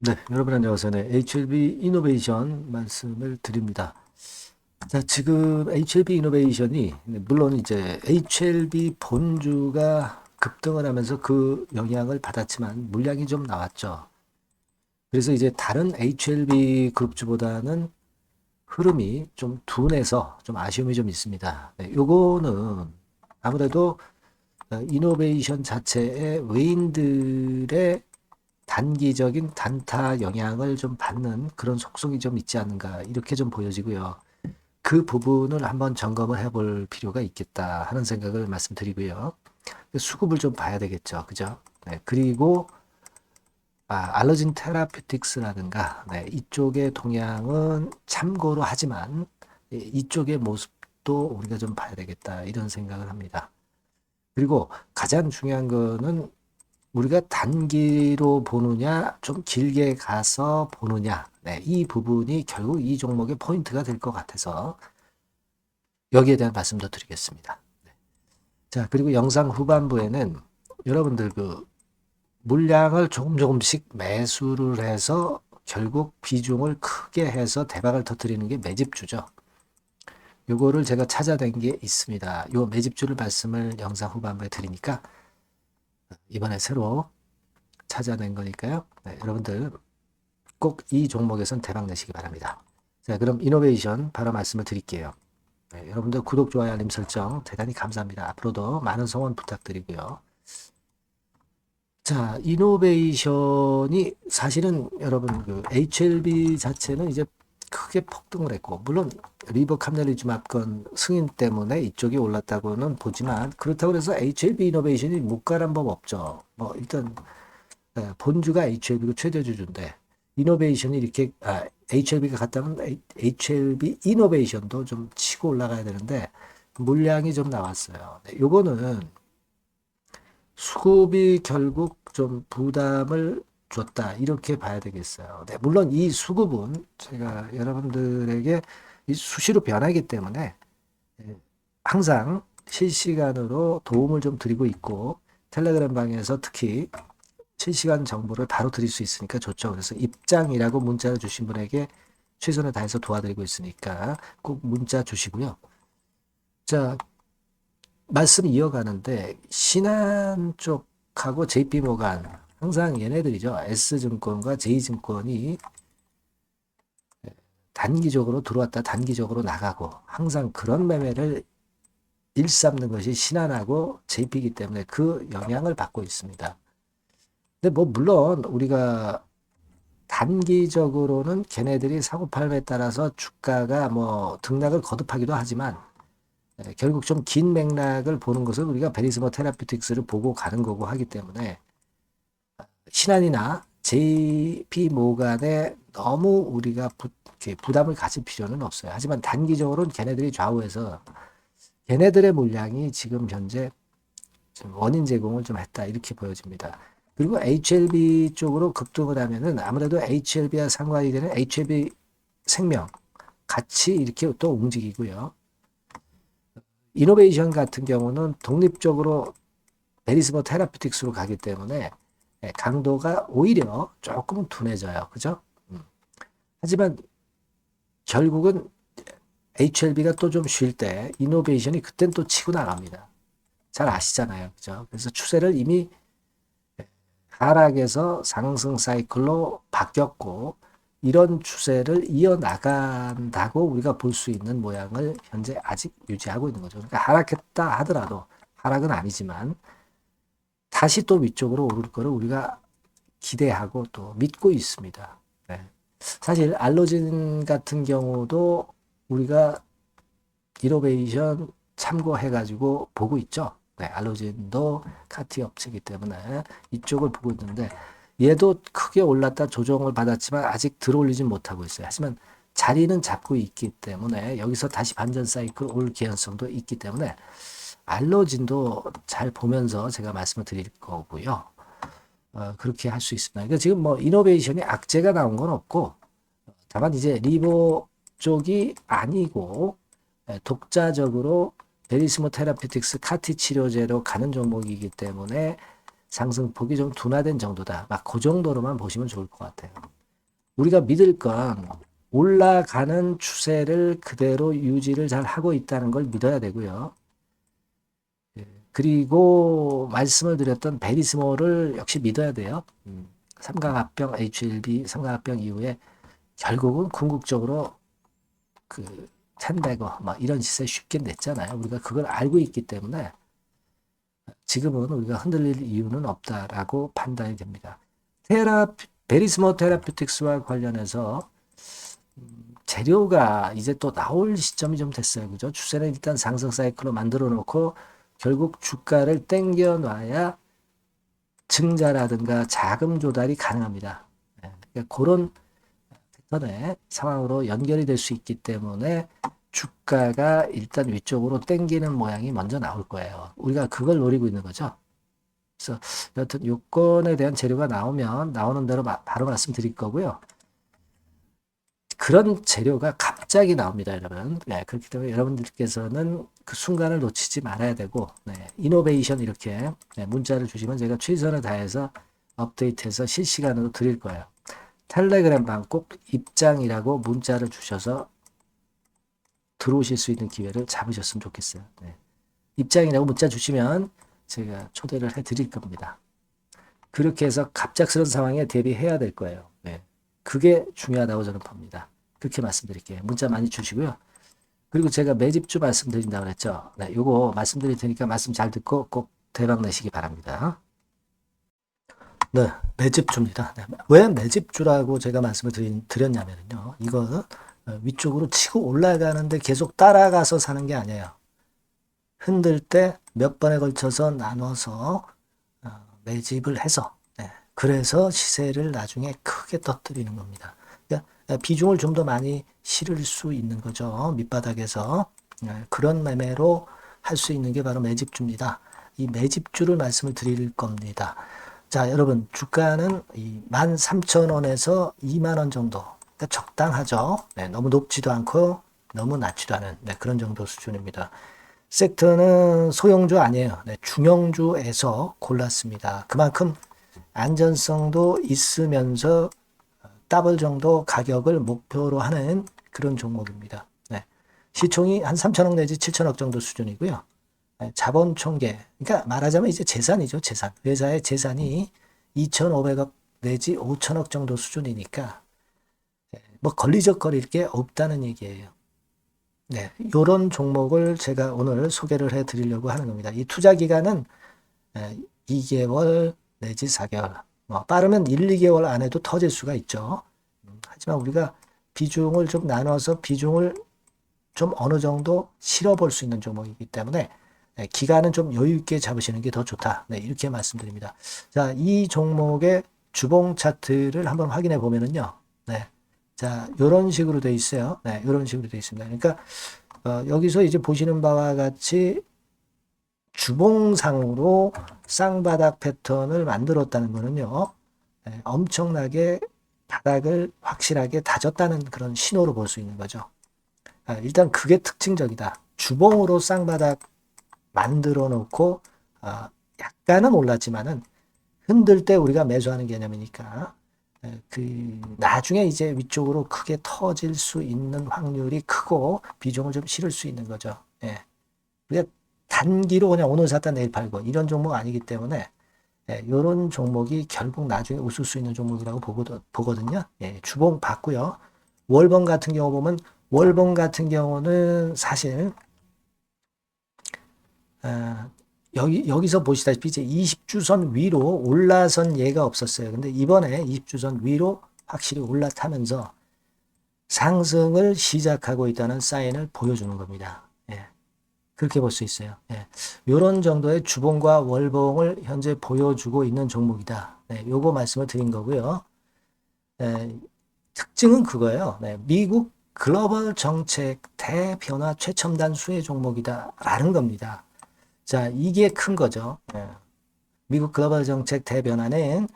네, 여러분 안녕하세요. 네, HLB 이노베이션 말씀을 드립니다. 자, 지금 HLB 이노베이션이 물론 이제 HLB 본주가 급등을 하면서 그 영향을 받았지만 물량이 좀 나왔죠. 그래서 이제 다른 HLB 그룹주보다는 흐름이 좀 둔해서 좀 아쉬움이 좀 있습니다. 네, 요거는 아무래도 이노베이션 자체의 외인들의 단기적인 단타 영향을 좀 받는 그런 속성이 좀 있지 않는가 이렇게 좀 보여지고요. 그 부분을 한번 점검을 해볼 필요가 있겠다 하는 생각을 말씀드리고요. 수급을 좀 봐야 되겠죠. 그죠? 네, 그리고 알러진 테라피틱스라든가 네, 이쪽의 동향은 참고로 하지만 이쪽의 모습도 우리가 좀 봐야 되겠다 이런 생각을 합니다. 그리고 가장 중요한 거는 우리가 단기로 보느냐, 좀 길게 가서 보느냐, 네, 이 부분이 결국 이 종목의 포인트가 될 것 같아서 여기에 대한 말씀도 드리겠습니다. 자, 그리고 영상 후반부에는 여러분들 그 물량을 조금씩 매수를 해서 결국 비중을 크게 해서 대박을 터뜨리는 게 매집주죠. 요거를 제가 찾아낸 게 있습니다. 요 매집주를 말씀을 영상 후반부에 드리니까 이번에 새로 찾아낸 거니까요. 네, 여러분들 꼭 이 종목에선 대박 내시기 바랍니다. 자, 그럼 이노베이션 바로 말씀을 드릴게요. 네, 여러분들 구독, 좋아요, 알림 설정 대단히 감사합니다. 앞으로도 많은 성원 부탁드리고요. 자, 이노베이션이 사실은 여러분 그 HLB 자체는 이제 크게 폭등을 했고 물론 리버캄넬리즘압 건 승인 때문에 이쪽이 올랐다고는 보지만 그렇다고 해서 HLB 이노베이션이 못 가란 법 없죠. 뭐 일단 본주가 HLB가 최대 주주인데 이노베이션이 이렇게 HLB가 갔다면 HLB 이노베이션도 좀 치고 올라가야 되는데 물량이 좀 나왔어요. 네, 요거는 수급이 결국 좀 부담을 줬다 이렇게 봐야 되겠어요. 네, 물론 이 수급은 제가 여러분들에게 수시로 변하기 때문에 항상 실시간으로 도움을 좀 드리고 있고 텔레그램 방에서 특히 실시간 정보를 바로 드릴 수 있으니까 좋죠. 그래서 입장이라고 문자를 주신 분에게 최선을 다해서 도와드리고 있으니까 꼭 문자 주시고요. 자, 말씀 이어가는데 신한 쪽하고 JP모간 항상 얘네들이죠. S증권과 J증권이 단기적으로 들어왔다 단기적으로 나가고 항상 그런 매매를 일삼는 것이 신한하고 JP이기 때문에 그 영향을 받고 있습니다. 근데 뭐 물론 우리가 단기적으로는 걔네들이 사고팔매에 따라서 주가가 뭐 등락을 거듭하기도 하지만 결국 좀 긴 맥락을 보는 것은 우리가 베리스모 테라피틱스를 보고 가는 거고 하기 때문에 신한이나 JP 모간에 너무 우리가 부담을 가질 필요는 없어요. 하지만 단기적으로는 걔네들이 좌우해서 걔네들의 물량이 지금 현재 좀 원인 제공을 좀 했다 이렇게 보여집니다. 그리고 HLB 쪽으로 급등을 하면은 아무래도 HLB와 상관이 되는 HLB 생명 같이 이렇게 또 움직이고요. 이노베이션 같은 경우는 독립적으로 베리스모 테라피틱스로 가기 때문에 강도가 오히려 조금 둔해져요. 그죠? 하지만 결국은 HLB가 또 좀 쉴 때 이노베이션이 그땐 또 치고 나갑니다. 잘 아시잖아요. 그죠? 그래서 추세를 이미 하락에서 상승 사이클로 바뀌었고 이런 추세를 이어나간다고 우리가 볼 수 있는 모양을 현재 아직 유지하고 있는 거죠. 그러니까 하락했다 하더라도 하락은 아니지만 다시 또 위쪽으로 오를 거를 우리가 기대하고 또 믿고 있습니다. 네. 사실 알로진 같은 경우도 우리가 이노베이션 참고해가지고 보고 있죠. 네, 알로진도 카티 업체이기 때문에 이쪽을 보고 있는데 얘도 크게 올랐다 조정을 받았지만 아직 들어올리진 못하고 있어요. 하지만 자리는 잡고 있기 때문에 여기서 다시 반전 사이클 올 개연성도 있기 때문에 알로진도 잘 보면서 제가 말씀을 드릴 거고요. 그렇게 할 수 있습니다. 그러니까 지금 뭐 이노베이션이 악재가 나온 건 없고 다만 이제 리보 쪽이 아니고 독자적으로 베리스모 테라피틱스 카티 치료제로 가는 종목이기 때문에 상승폭이 좀 둔화된 정도다. 막 그 정도로만 보시면 좋을 것 같아요. 우리가 믿을 건 올라가는 추세를 그대로 유지를 잘 하고 있다는 걸 믿어야 되고요. 그리고 말씀을 드렸던 베리스모를 역시 믿어야 돼요. 삼각합병 HLB 삼각합병 이후에 결국은 궁극적으로 그 1000배거 뭐 이런 시세 쉽게 냈잖아요. 우리가 그걸 알고 있기 때문에 지금은 우리가 흔들릴 이유는 없다라고 판단이 됩니다. 베리스모 테라퓨틱스와 관련해서 재료가 이제 또 나올 시점이 좀 됐어요. 그죠? 추세는 일단 상승 사이클로 만들어 놓고 결국 주가를 땡겨 놔야 증자라든가 자금 조달이 가능합니다. 그러니까 그런 패턴의 상황으로 연결이 될 수 있기 때문에 주가가 일단 위쪽으로 땡기는 모양이 먼저 나올 거예요. 우리가 그걸 노리고 있는 거죠. 그래서 여튼 요건에 대한 재료가 나오면 나오는 대로 바로 말씀드릴 거고요. 그런 재료가 갑자기 나옵니다, 여러분. 네, 그렇기 때문에 여러분들께서는 그 순간을 놓치지 말아야 되고, 네, 이노베이션 이렇게 네, 문자를 주시면 제가 최선을 다해서 업데이트해서 실시간으로 드릴 거예요. 텔레그램방 꼭 입장이라고 문자를 주셔서 들어오실 수 있는 기회를 잡으셨으면 좋겠어요. 네. 입장이라고 문자 주시면 제가 초대를 해 드릴 겁니다. 그렇게 해서 갑작스러운 상황에 대비해야 될 거예요. 네. 그게 중요하다고 저는 봅니다. 그렇게 말씀드릴게요. 문자 많이 주시고요. 그리고 제가 매집주 말씀드린다고 그랬죠. 네, 요거 말씀드릴 테니까 말씀 잘 듣고 꼭 대박 내시기 바랍니다. 네, 매집주입니다. 네, 왜 매집주라고 제가 말씀을 드렸냐면요. 이거 위쪽으로 치고 올라가는데 계속 따라가서 사는 게 아니에요. 흔들 때 몇 번에 걸쳐서 나눠서 매집을 해서 그래서 시세를 나중에 크게 터뜨리는 겁니다. 그러니까 비중을 좀 더 많이 실을 수 있는 거죠. 밑바닥에서. 그런 매매로 할 수 있는 게 바로 매집주입니다. 이 매집주를 말씀을 드릴 겁니다. 자, 여러분, 주가는 13,000원에서 2만원 정도. 그러니까 적당하죠. 네, 너무 높지도 않고 너무 낮지도 않은 그런 정도 수준입니다. 섹터는 소형주 아니에요. 네, 중형주에서 골랐습니다. 그만큼 안전성도 있으면서 더블 정도 가격을 목표로 하는 그런 종목입니다. 네. 시총이 한 3천억 내지 7천억 정도 수준이고요. 네, 자본 총계, 그러니까 말하자면 이제 재산이죠. 재산. 회사의 재산이 2,500억 내지 5천억 정도 수준이니까 뭐 걸리적거릴 게 없다는 얘기예요. 네, 이런 종목을 제가 오늘 소개를 해드리려고 하는 겁니다. 이 투자 기간은 2개월 내지 4개월, 뭐 빠르면 1, 2개월 안에도 터질 수가 있죠. 하지만 우리가 비중을 좀 나눠서 비중을 좀 어느 정도 실어볼 수 있는 종목이기 때문에 기간은 좀 여유 있게 잡으시는 게 더 좋다. 네, 이렇게 말씀드립니다. 자, 이 종목의 주봉 차트를 한번 확인해 보면은요. 네. 자, 요런 식으로 돼 있어요. 네, 요런 식으로 돼 있습니다. 그러니까 여기서 이제 보시는 바와 같이 주봉상으로 쌍바닥 패턴을 만들었다는 거는요. 네, 엄청나게 바닥을 확실하게 다졌다는 그런 신호로 볼 수 있는 거죠. 일단 그게 특징적이다. 주봉으로 쌍바닥 만들어 놓고 약간은 올랐지만은 흔들 때 우리가 매수하는 개념이니까 그 나중에 이제 위쪽으로 크게 터질 수 있는 확률이 크고 비중을 좀 실을 수 있는 거죠. 예. 우리가 단기로 그냥 오늘 샀다 내일 팔고 이런 종목 아니기 때문에 이런 종목이 결국 나중에 웃을 수 있는 종목이라고 보거든요. 예, 주봉 봤고요. 월봉 같은 경우 보면 월봉 같은 경우는 사실 여기서 보시다시피 이제 20주선 위로 올라선 예가 없었어요. 근데 이번에 20주선 위로 확실히 올라타면서 상승을 시작하고 있다는 사인을 보여주는 겁니다. 예. 그렇게 볼 수 있어요. 예. 이런 정도의 주봉과 월봉을 현재 보여주고 있는 종목이다. 네, 요거 말씀을 드린 거고요. 특징은 그거예요. 네, 미국 글로벌 정책 대변화 최첨단 수혜 종목이다라는 겁니다. 자, 이게 큰 거죠. 미국 글로벌 정책 대변화는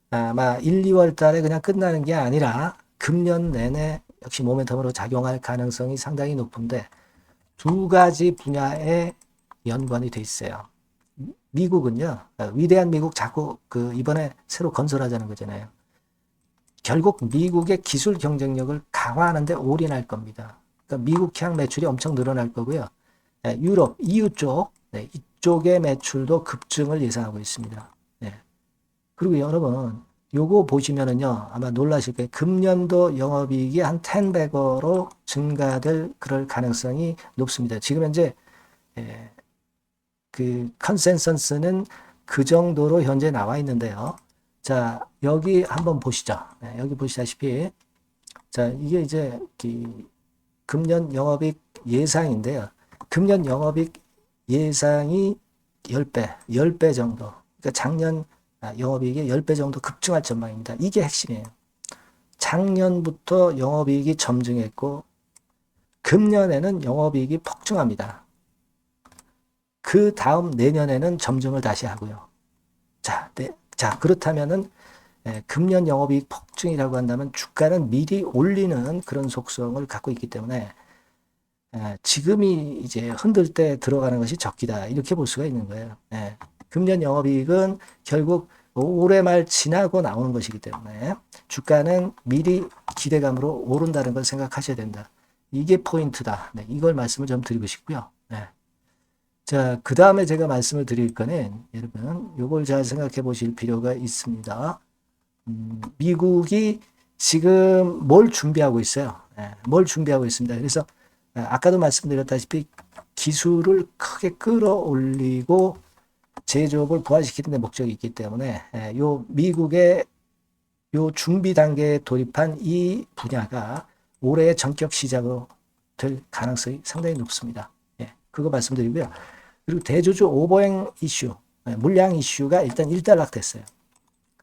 아마 1, 2월 달에 그냥 끝나는 게 아니라 금년 내내 역시 모멘텀으로 작용할 가능성이 상당히 높은데 두 가지 분야에 연관이 돼 있어요. 미국은요, 위대한 미국 자꾸 이번에 새로 건설하자는 거잖아요. 결국 미국의 기술 경쟁력을 강화하는데 올인할 겁니다. 그러니까 미국 향 매출이 엄청 늘어날 거고요. 유럽, EU 쪽, 이쪽의 매출도 급증을 예상하고 있습니다. 그리고 여러분, 요거 보시면은요, 아마 놀라실 거예요. 금년도 영업이익이 한 10배로 증가될 그럴 가능성이 높습니다. 지금 현재 컨센서스는 그 정도로 현재 나와 있는데요. 자, 여기 한번 보시죠. 여기 보시다시피, 자, 이게 이제 금년 영업이익 예상인데요. 금년 영업이익 예상이 10배 정도. 그러니까 작년 영업이익이 10배 정도 급증할 전망입니다. 이게 핵심이에요. 작년부터 영업이익이 점증했고, 금년에는 영업이익이 폭증합니다. 그 다음 내년에는 점증을 다시 하고요. 자, 그렇다면은 금년 영업이익 폭증이라고 한다면 주가는 미리 올리는 그런 속성을 갖고 있기 때문에 지금이 이제 흔들 때 들어가는 것이 적기다. 이렇게 볼 수가 있는 거예요. 금년 영업이익은 결국 올해 말 지나고 나오는 것이기 때문에 주가는 미리 기대감으로 오른다는 걸 생각하셔야 된다. 이게 포인트다. 이걸 말씀을 좀 드리고 싶고요. 자, 그 다음에 제가 말씀을 드릴 거는 여러분 요걸 잘 생각해 보실 필요가 있습니다. 미국이 지금 뭘 준비하고 있어요. 뭘 준비하고 있습니다. 그래서 아까도 말씀드렸다시피 기술을 크게 끌어올리고 제조업을 부활시키는 데 목적이 있기 때문에 요 미국의 요 준비 단계에 돌입한 이 분야가 올해 전격 시작으로 될 가능성이 상당히 높습니다. 그거 말씀드리고요. 그리고 대주주 오버행 이슈, 물량 이슈가 일단 일단락됐어요.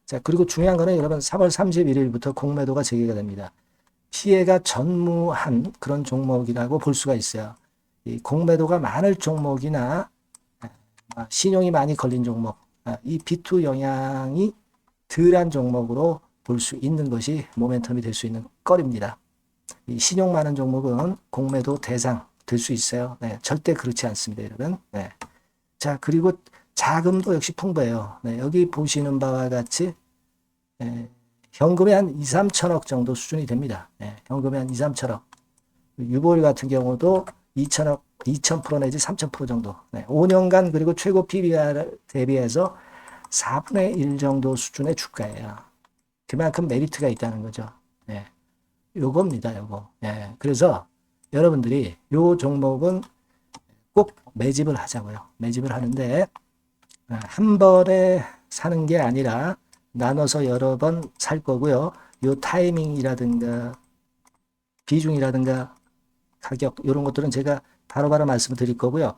자, 그리고 중요한 거는 여러분 3월 31일부터 공매도가 재개가 됩니다. 피해가 전무한 그런 종목이라고 볼 수가 있어요. 이 공매도가 많을 종목이나 신용이 많이 걸린 종목, 이 B2 영향이 덜한 종목으로 볼 수 있는 것이 모멘텀이 될 수 있는 거리입니다. 이 신용 많은 종목은 공매도 대상 될 수 있어요. 절대 그렇지 않습니다, 여러분. 자, 그리고 자금도 역시 풍부해요. 여기 보시는 바와 같이 현금이 한 2, 3천억 정도 수준이 됩니다. 현금이 한 2, 3천억. 유보율 같은 경우도 2천억, 2,000% 내지 3,000% 정도. 5년간 그리고 최고 PBR 대비해서 4분의 1 정도 수준의 주가예요. 그만큼 메리트가 있다는 거죠. 요겁니다, 요거. 그래서 여러분들이 요 종목은 꼭 매집을 하자고요. 매집을 하는데 한 번에 사는 게 아니라 나눠서 여러 번 살 거고요. 요 타이밍이라든가 비중이라든가 가격 이런 것들은 제가 바로바로 말씀을 드릴 거고요.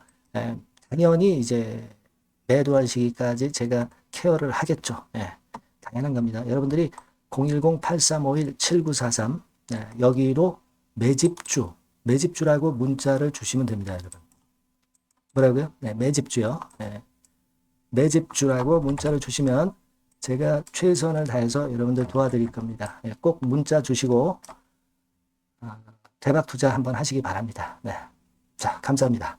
당연히 이제 매도할 시기까지 제가 케어를 하겠죠. 당연한 겁니다. 여러분들이 010-8351-7943 여기로 매집주라고 문자를 주시면 됩니다, 여러분. 뭐라고요? 매집주요. 매집주라고 문자를 주시면 제가 최선을 다해서 여러분들 도와드릴 겁니다. 꼭 문자 주시고 대박 투자 한번 하시기 바랍니다. 자, 감사합니다.